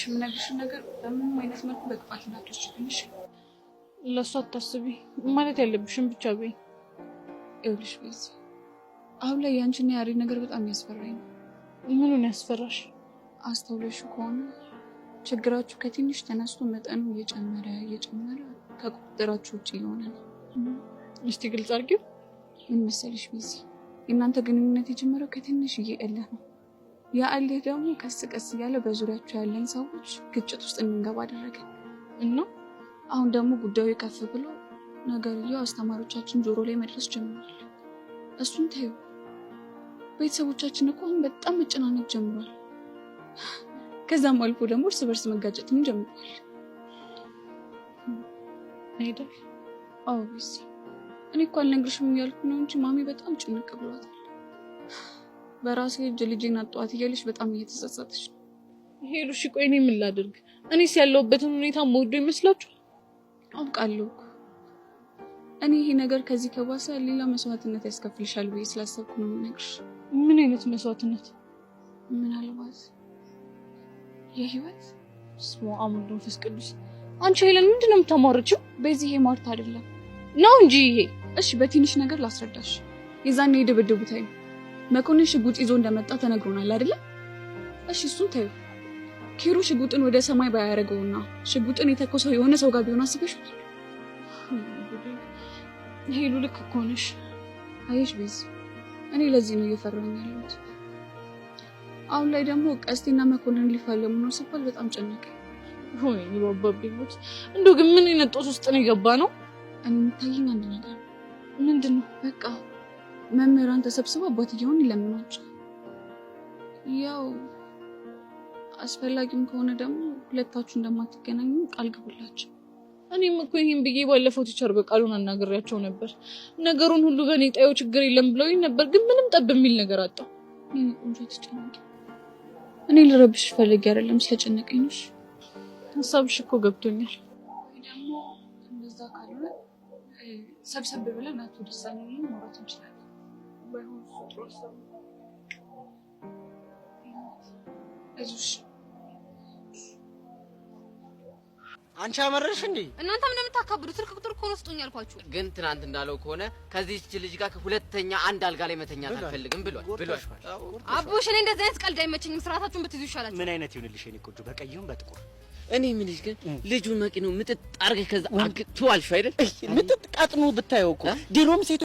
የምነግርሽ ነገር በምንም አይነት መልኩ በቅፋት እንዳትወስጂብኝ። ለሷ አታስቢ ማለት ያለብሽን ብቻ በይ። ይኸውልሽ ቤዛ፣ አሁን ላይ ያንቺና ያሬድ ነገር በጣም ያስፈራኝ ነው። ምኑን ያስፈራሽ? አስተውለሽ ከሆነ ችግራችሁ ከትንሽ ተነስቶ መጠኑ እየጨመረ ከቁጥጥራችሁ ውጭ እየሆነ ነው። እስቲ ግልጽ አድርጊው። ምን መሰለሽ ቤዛ፣ የእናንተ ግንኙነት የጀመረው ከትንሽዬ እልህ ነው። ያ እልህ ደግሞ ቀስ ቀስ እያለ በዙሪያችሁ ያለን ሰዎች ግጭት ውስጥ እንድንገባ አደረገ እና አሁን ደግሞ ጉዳዩ ከፍ ብሎ ነገርየው አስተማሪዎቻችን ጆሮ ላይ መድረስ ጀምሯል። እሱን ተይው። ቤተሰቦቻችን እኮ አሁን በጣም መጨናነቅ ጀምሯል። ከዛም አልፎ ደግሞ እርስ በርስ መጋጨትም ጀምሯል። አይደል? አዎ ቤዛ፣ እኔ እኮ አልነግርሽም እያልኩ ነው እንጂ ማሚ በጣም ጭንቅ ብሏታል። በራሴ እጅ ልጄን አጣኋት እያለች በጣም እየተጸጸተች ነው። ሄሉሽ፣ ቆይ እኔ ምን ላድርግ? እኔስ ያለሁበትን ሁኔታ ሞዶ ይመስላችኋል? አውቃለሁ እኮ እኔ ይሄ ነገር ከዚህ ከባሰ ሌላ መስዋዕትነት ያስከፍልሻል ብዬ ስላሰብኩ ነው የምነግርሽ። ምን አይነት መስዋዕትነት? ምናልባት የህይወት ስሙ አሙሉ መንፈስ ቅዱስ። አንቺ ሄለን ምንድን ነው የምታሟርችው? በዚህ ይሄ ማርታ አይደለም ነው እንጂ ይሄ። እሺ በትንሽ ነገር ላስረዳሽ። የዛኔ የደበደቡት አይደል መኮንን ሽጉጥ ይዞ እንደመጣ ተነግሮናል አይደለ? እሺ እሱን ተይው። ኪሩ ሽጉጥን ወደ ሰማይ ባያረገውና ሽጉጥን የተኮሰው የሆነ ሰው ጋር ቢሆን አስበሽው? ሄሉ ልክ እኮ ነሽ። አየሽ ቤዛ፣ እኔ ለዚህ ነው እየፈራሁኝ ያለሁት። አሁን ላይ ደግሞ ቀስቴና መኮንን ሊፋለሙ ነው ሲባል በጣም ጨነቀኝ። ሆይ ይባባብኝ። እንደው ግን ምን አይነት ውስጥ ነው የገባ ነው? እኔ የምታየኝ አንድ ነገር። ምንድነው? በቃ መምህራን ተሰብስበው አባትየውን ይለምናቸው። ያው አስፈላጊም ከሆነ ደግሞ ሁለታችሁ እንደማትገናኙ ቃል ግቡላችሁ። እኔም እኮ ይሄን ብዬ ባለፈው ቲቸር በቃሉን አናግሬያቸው ነበር። ነገሩን ሁሉ በእኔ ጣዩ ችግር የለም ብለውኝ ነበር፣ ግን ምንም ጠብ የሚል ነገር አጣሁ። እኔ ቆንጆ ተጨነቂ። እኔ ልረብሽ ፈልጌ አይደለም፣ ስለጨነቀኝ ነው። ሀሳብሽ እኮ ገብቶኛል። ደግሞ እንደዛ ካልሆነ ሰብሰብ ብለን አቶ ደሳለኝ ማውራት እንችላለን። ባይሆን ጥሩ ሀሳብ ነው። እሺ አንቺ አመረሽ እንዴ? እናንተ ምን እንደምታካብዱት? ስልክ ቁጥር እኮ ነው ስጡኝ ያልኳችሁ። ግን ትናንት እንዳለው ከሆነ ከዚህች ልጅ ጋር ሁለተኛ አንድ አልጋ ላይ መተኛት አልፈልግም ብሏል። አቡሽ፣ እኔ እንደዚህ አይነት ቀልድ አይመቸኝም። ስርዓታችሁን ብትይዙ ይሻላል። ምን አይነት ይሁንልሽ የኔ ቆንጆ? በቀይም በጥቁር። እኔ ምን ልጅ ግን ልጁን መኪኑ ምጥጥ አርገህ ከዛ አግቱ አልሽ አይደል? ምጥጥ ቃጥኑ ብታየው እኮ ድሮም ሴት